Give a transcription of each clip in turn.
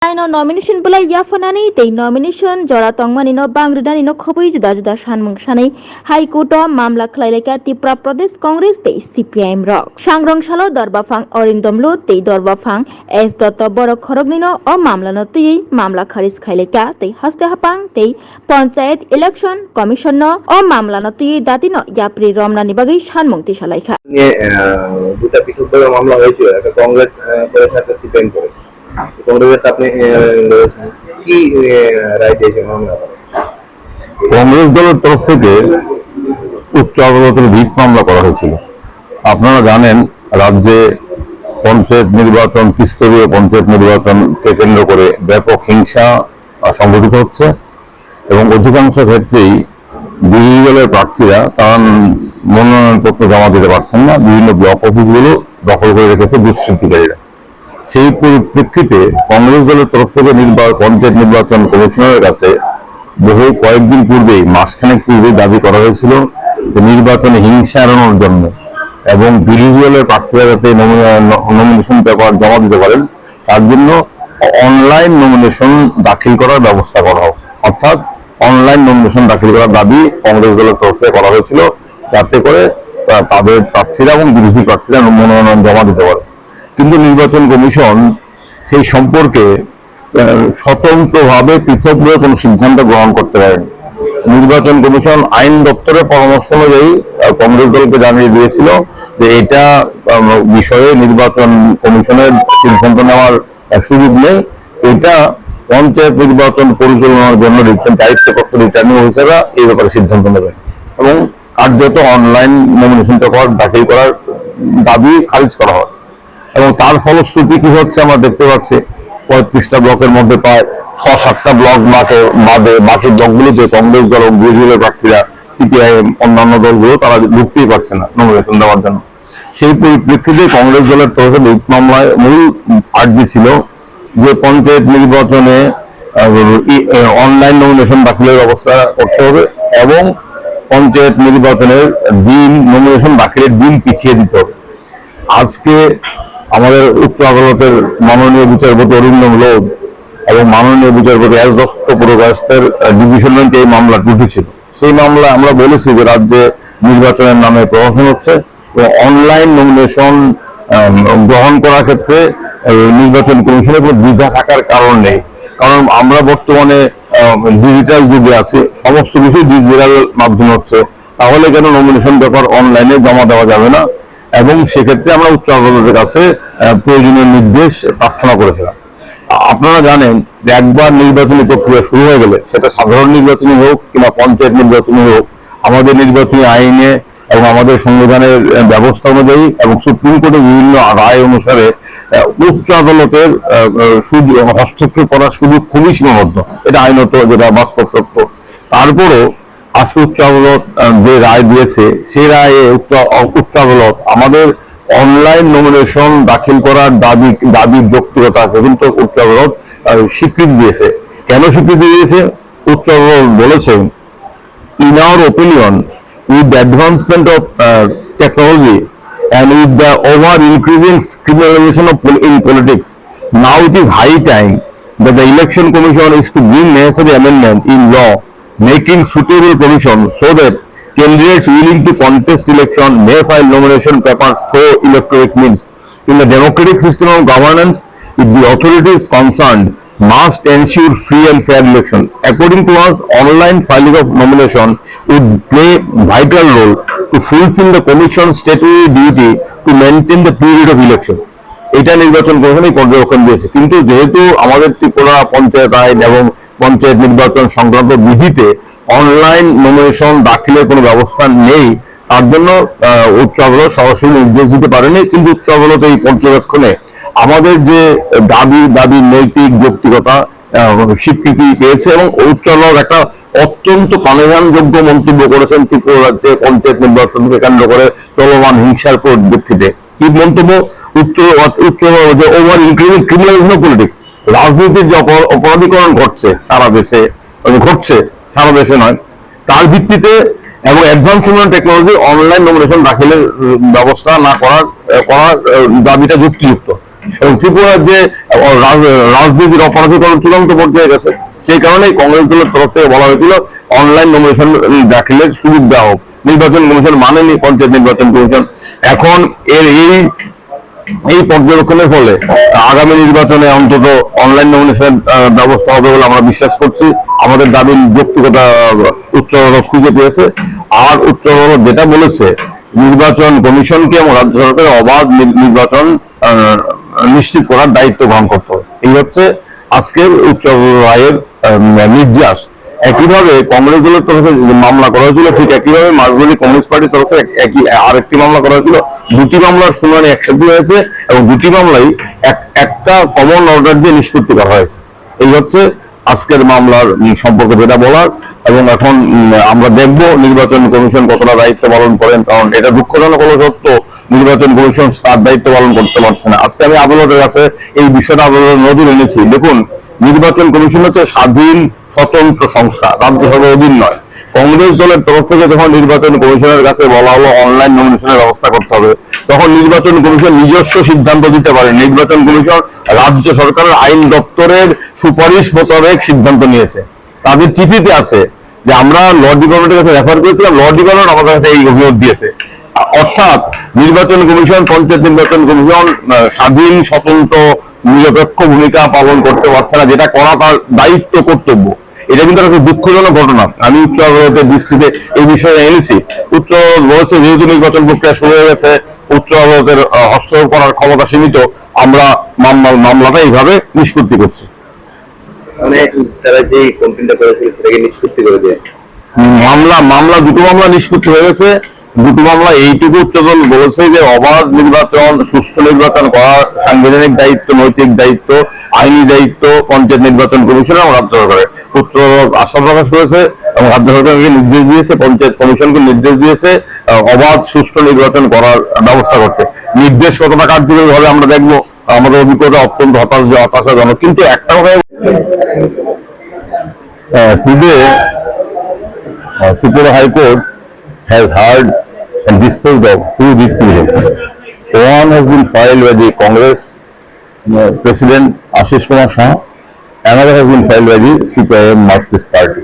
no nomination belai yafanani tei nomination jora tongmani no bangridani no khobui juda juda sanmung sanai High Court o mamla khlaileka Tripura Pradesh Congress tei CPIM rok sangrong salo Dorbafang Orindamlu tei Dorbafang S Dotto Borok Khorogni no o mamla no tui mamla kharis khaileka tei haste hapang tei Panchayat Election Commission no o mamla no tui dati no yapri romnani bagai sanmung ti salaikha দুটা পৃথকভাবে মামলা হয়েছিল, একটা কংগ্রেস করেছে, একটা CPM করেছে। কংগ্রেসের আপনি কি রায় দিয়েছেন মামলা? কংগ্রেস দলের তরফ থেকে উচ্চ আদালতের রিট মামলা করা হয়েছিল। আপনারা জানেন, রাজ্যে পঞ্চায়েত নির্বাচন, ত্রিস্তরীয় পঞ্চায়েত নির্বাচনকে কেন্দ্র করে ব্যাপক হিংসা সংঘটিত হচ্ছে এবং অধিকাংশ ক্ষেত্রেই বিরোধী দলের প্রার্থীরা তারা মনোনয়নপত্র জমা দিতে পারছেন না। বিভিন্ন ব্লক অফিসগুলো দখল করে রেখেছে দুষ্কৃতিকারীরা। সেই পরিপ্রেক্ষিতে কংগ্রেস দলের তরফ থেকে পঞ্চায়েত নির্বাচন কমিশনারের কাছে কয়েকদিন পূর্বেই, মাসখানেক পূর্বেই দাবি করা হয়েছিল যে নির্বাচনে হিংসা এড়ানোর জন্য এবং বিরোধী দলের প্রার্থীরা যাতে নমিনেশন পেপার জমা দিতে পারেন তার জন্য অনলাইন নমিনেশন দাখিল করার ব্যবস্থা করা হোক। অর্থাৎ অনলাইন নমিনেশন দাখিল করার দাবি কংগ্রেস দলের তরফ থেকে করা হয়েছিল, যাতে করে তাদের প্রার্থীরা এবং বিরোধী প্রার্থীরা মনোনয়ন জমা দিতে পারে। কিন্তু নির্বাচন কমিশন সেই সম্পর্কে স্বতন্ত্রভাবে পৃথকভাবে কোনো সিদ্ধান্ত গ্রহণ করতে পারেনি। নির্বাচন কমিশন আইন দপ্তরের পরামর্শ অনুযায়ী কংগ্রেস দলকে জানিয়ে দিয়েছিল যে এটা বিষয়ে নির্বাচন কমিশনের সিদ্ধান্ত নেওয়ার সুযোগ নেই, এটা পঞ্চায়েত নির্বাচন পরিচালনার জন্য দায়িত্বপ্রাপ্ত রিটার্নিং অফিসাররা এই ব্যাপারে সিদ্ধান্ত নেবেন এবং কার্যত অনলাইন নমিনেশন পেপার দাখিল করার দাবি খারিজ করা হয়। এবং তার ফলশ্রুতি কি হচ্ছে আমরা দেখতে পাচ্ছি, 35টা ব্লকের মধ্যে প্রায় 6-7টা ব্লক বাদে বাকি ব্লকগুলিতে কংগ্রেস দল এবং বিরোধী দলের প্রার্থীরা, সিপিআইএম, অন্যান্য দলগুলো তারা ঢুকতেই পারছে না নমিনেশন দেওয়ার জন্য। সেই পরিপ্রেক্ষিতে কংগ্রেস দলের তরফে রিট মামলায় মূল আর্জি ছিল যে পঞ্চায়েত নির্বাচনে অনলাইন নমিনেশন দাখিলের ব্যবস্থা করতে হবে এবং পঞ্চায়েত নির্বাচনের দিন, নমিনেশন দাখিলের দিন পিছিয়ে দিতে হবে। আজকে আমাদের উচ্চ আদালতের মাননীয় বিচারপতি অরিন্দম লোধ এবং মাননীয় বিচারপতি এস দত্ত পুরকায়স্থের ডিভিশন বেঞ্চে এই মামলাটি উঠেছিল। সেই মামলায় আমরা বলেছি যে রাজ্যে নির্বাচনের নামে প্রহসন হচ্ছে এবং অনলাইন নমিনেশন গ্রহণ করার ক্ষেত্রে নির্বাচন কমিশনের কোনো দ্বিধা থাকার কারণ নেই। কারণ আমরা বর্তমানে ডিজিটাল যুগে আছি, সমস্ত কিছু ডিজিটাল মাধ্যমে হচ্ছে, তাহলে কেন নমিনেশন পেপার অনলাইনে জমা দেওয়া যাবে না? এবং সেক্ষেত্রে আমরা উচ্চ আদালতের কাছে প্রয়োজনীয় নির্দেশ প্রার্থনা করেছিলাম। আপনারা জানেন যে একবার নির্বাচনী প্রক্রিয়া শুরু হয়ে গেলে, সেটা সাধারণ নির্বাচনী হোক কিংবা পঞ্চায়েত নির্বাচনী হোক, আমাদের নির্বাচনী আইনে এবং আমাদের সংবিধানের ব্যবস্থা অনুযায়ী এবং সুপ্রিম কোর্টের বিভিন্ন রায় অনুসারে উচ্চ আদালতের হস্তক্ষেপ করার সুযোগ খুবই সীমাবদ্ধ। এটা আইনত, যেটা বাস্তব সত্য। তারপরও আজকে উচ্চ আদালত যে রায় দিয়েছে, সেই রায়ে উচ্চ আদালত আমাদের অনলাইন নমিনেশন দাখিল করার দাবির যৌক্তিকতাকে কিন্তু উচ্চ আদালত স্বীকৃতি দিয়েছে। কেন স্বীকৃতি দিয়েছে? উচ্চ আদালত বলেছেন, in our opinion, with the advancement of technology and with the over-increasing criminalization in politics, now it is high time that the Election Commission is to bring necessary amendment in law, making suitable provision so that candidates willing to contest election may file nomination papers through electronic means. In the democratic system of governance, if the authorities concerned must ensure free and fair election. According to us, online filing of nomination would play vital role to fulfill the Commission's statutory duty to maintain the period of election. এটা নির্বাচন কমিশনই পর্যবেক্ষণ দিয়েছে। কিন্তু যেহেতু আমাদের ত্রিপুরা পঞ্চায়েত আইন এবং পঞ্চায়েত নির্বাচন সংক্রান্ত বিধিতে অনলাইন নমিনেশন দাখিলের কোনো ব্যবস্থা নেই, তার জন্য উচ্চ আদালত সরাসরি নির্দেশ দিতে পারেনি। কিন্তু উচ্চ আদালত এই পর্যবেক্ষণে আমাদের যে দাবির নৈতিক যৌক্তিকতা স্বীকৃতি পেয়েছে এবং উচ্চ আদালত একটা অত্যন্ত প্রাণঘাতযোগ্য মন্তব্য করেছেন ত্রিপুরা রাজ্যে পঞ্চায়েত নির্বাচনকে কেন্দ্র করে চলমান হিংসার পরিপ্রেক্ষিতে। কি মন্তব্য? উচ্চ আদালত over increasing criminalisation of politics, রাজনীতির যে অপরাধীকরণ ঘটছে সারা দেশে নয়, তার ভিত্তিতে এবং অ্যাডভান্সমেন্ট টেকনোলজি অনলাইন নমিনেশন দাখিলের ব্যবস্থা না করার দাবিটা যুক্তিযুক্ত। এবং ত্রিপুরার যে রাজনীতির অপরাধীকরণ চূড়ান্ত পর্যায়ে গেছে, সেই কারণেই কংগ্রেস দলের তরফ থেকে বলা হয়েছিল অনলাইন নমিনেশন দাখিলের সুযোগ দেওয়া হোক। নির্বাচন কমিশন মানেনি পঞ্চায়েত নির্বাচন কমিশন। এখন এই পর্যবেক্ষণের ফলে আগামী নির্বাচনে অন্তত অনলাইন নমিনেশন ব্যবস্থা হবে বলে আমরা বিশ্বাস করছি। আমাদের দাবির যৌক্তিকতা উচ্চ আদালত খুঁজে পেয়েছে। আর উচ্চ আদালত যেটা বলেছে, নির্বাচন কমিশনকে এবং রাজ্য সরকারের অবাধ নির্বাচন নিশ্চিত করার দায়িত্ব গ্রহণ করতে হবে। এই হচ্ছে আজকের উচ্চ রায়ের নির্যাস। একইভাবে কংগ্রেস দলের তরফে মামলা করা হয়েছিল, ঠিক একইভাবে মার্কসবাদী কমিউনিস্ট পার্টির তরফে আরেকটি মামলা করা হয়েছিল। দুটি মামলার শুনানি একসাথে হয়েছে এবং দুটি মামলাই একটা কমন অর্ডার দিয়ে নিষ্পত্তি করা হয়েছে। এই হচ্ছে আজকের মামলার সম্পর্কে যেটা বলার। এবং এখন আমরা দেখব নির্বাচন কমিশন কতটা দায়িত্ব পালন করেন, কারণ এটা দুঃখজনক হলো সত্য, নির্বাচন কমিশন তার দায়িত্ব পালন করতে পারছে না। আজকে আমি আদালতের কাছে এই বিষয়টা আদালতের নজর এনেছি। দেখুন, নির্বাচন কমিশন হচ্ছে স্বাধীন স্বতন্ত্র সংস্থা, রাজ্য সরকারের অধীন নয়। কংগ্রেস দলের তরফ থেকে যখন নির্বাচন কমিশনের কাছে বলা হলো অনলাইন নমিনেশনের ব্যবস্থা করতে হবে, তখন নির্বাচন কমিশন নিজস্ব সিদ্ধান্ত দিতে পারে। নির্বাচন কমিশন রাজ্য সরকারের আইন দপ্তরের সুপারিশ মোতাবেক সিদ্ধান্ত নিয়েছে। তাদের চিঠিতে আছে যে আমরা ল ডিপার্টমেন্টের কাছে রেফার করেছিলাম, ল ডিপার্টমেন্ট আমাদের কাছে এই অভিমত দিয়েছে। অর্থাৎ নির্বাচন কমিশন, পঞ্চায়েত নির্বাচন কমিশন স্বাধীন স্বতন্ত্র নিরপেক্ষ ভূমিকা পালন করতে পারছে না, যেটা করা তার দায়িত্ব কর্তব্য। এটা কিন্তু একটা দুঃখজনক ঘটনা। আমি উচ্চ আদালতের দৃষ্টিতে এই বিষয়ে এনেছি। উচ্চ আদালত বলেছে যেহেতু নির্বাচন প্রক্রিয়া শুরু হয়ে গেছে, উচ্চ আদালতের হস্তক্ষেপ করার ক্ষমতা সীমিত, আমরা মামলাটা এইভাবে নিষ্পত্তি করছি। মানে তারা যে কমপ্লেনটা করেছিল সেটাকে নিষ্পত্তি করে দেয়। দুটো মামলা নিষ্পত্তি হয়ে গেছে। দুটো মামলা এইটুকু উচ্চ আদালত বলেছে যে অবাধ নির্বাচন, সুষ্ঠু নির্বাচন করার সাংবিধানিক দায়িত্ব, নৈতিক দায়িত্ব, আইনি দায়িত্ব পঞ্চায়েত নির্বাচন কমিশনের এবং রাজ্য সরকারের। উচ্চ আদালত আস্থা প্রকাশ করেছে এবং রাজ্য সরকারকে নির্দেশ দিয়েছে, পঞ্চায়েত কমিশনকে নির্দেশ দিয়েছে অবাধ সুষ্ঠু নির্বাচন করার ব্যবস্থা করতে। নির্দেশ কতটা কার্যকরী হবে আমরা দেখবো। আমাদের অভিজ্ঞতা অত্যন্ত হতাশাজনক। কিন্তু একটা কথা, today Tripura High Court has heard and disposed of two writ petitions. One has been filed by the Congress President Ashish Kumar Shah. Another has been filed by the CPIM Marxist Party.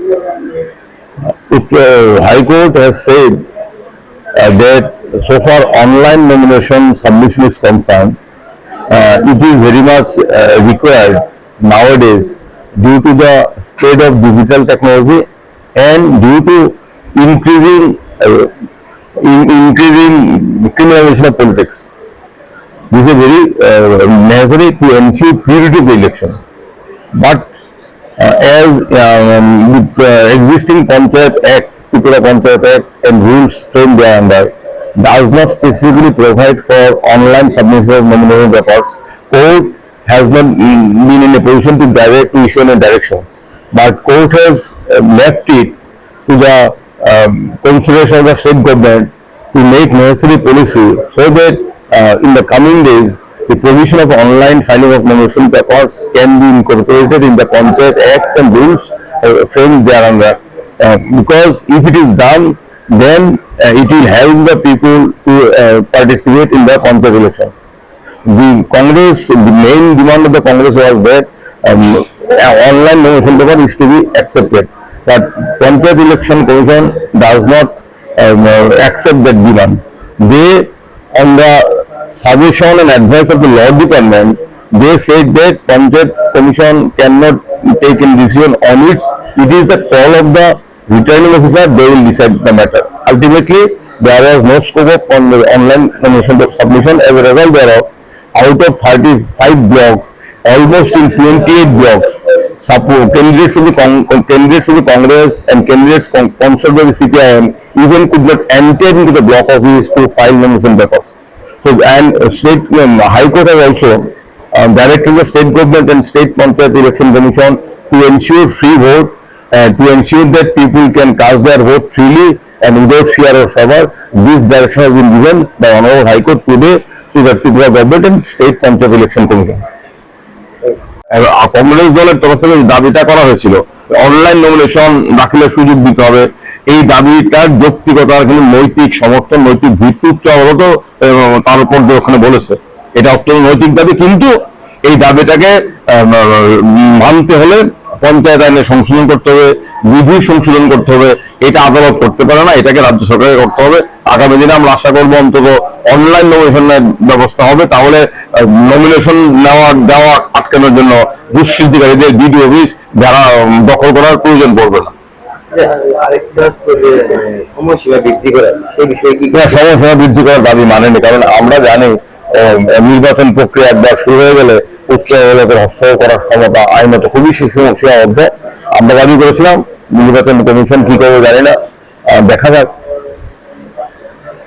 High Court has said that so far online nomination submission is concerned, it is very much required nowadays due to the spread of digital technology and due to increasing criminalization of politics. This is very necessary to ensure purity of the election. But as the existing Panchayat Act, Tripura Panchayat Act and rules framed thereunder does not specifically provide for online submission of nomination records, court has not been in a position to issue a direction. But court has left it to the consideration of the state government to make necessary policy so that in the coming days the provision of online filing of nomination records can be incorporated in the Panchayat Act and rules framed thereunder. Because if it is done, then it will help the people to participate in the Panchayat election. The main demand of the Congress was that online nomination paper is to be accepted, but Panchayat Election Commission does not accept that demand. They, on the suggestion and advice of the Law Department, they said that Panchayat Commission cannot take a decision on its. It is the call of the returning officer. They will decide the matter. Ultimately, there was no scope of online nomination submission. As a result thereof, out of 35 blocks, almost in 28 blocks, candidates of the Congress and candidates sponsored by the CPIM even could not enter into the block office to file nomination papers. So, and state High Court has also directed the state government and state Panchayat Election Commission to ensure free vote, to ensure that people can cast their vote freely and without fear or favor. This direction has been given by Honorable High Court today to the Tripura government and state Panchayat Election Commission. Congress দলের তরফ থেকে দাবিটা করা হয়েছিল online nomination দাখিলের সুযোগ দিতে হবে। এই দাবিটার যৌক্তিকতার কিন্তু নৈতিক সমর্থন, নৈতিক ভিত্তি উচ্চ আদালত তার উপর ওখানে বলেছে। এটা অত্যন্ত নৈতিক দাবি, কিন্তু এই দাবিটাকে মানতে হলে পঞ্চায়েত আইনে সংশোধন করতে হবে, বিধি সংশোধন করতে হবে। এটা আদালত করতে পারে না, এটাকে রাজ্য সরকারকে করতে হবে। আগামী দিনে আমরা আশা করবো অন্তত অনলাইন নমিনেশনের ব্যবস্থা হবে, তাহলে নমিনেশন দেওয়া আটকানোর জন্য দুষ্কৃতিকারীদের বিডিও অফিস যারা দখল করার প্রয়োজন পড়বে না। আরেকটা হচ্ছে যে সময়সীমা বৃদ্ধি করা, সেই বিষয়ে কি সময়সীমা বৃদ্ধি করার দাবি মানেনি, কারণ আমরা জানি নির্বাচন প্রক্রিয়া একবার শুরু হয়ে গেলে উচ্চ আদালতের হস্তক্ষেপ করার ক্ষমতা আইনত খুবই সীমাবদ্ধ। আমরা দাবি করেছিলাম, নির্বাচন কমিশন কি করবে জানি না, দেখা যাক।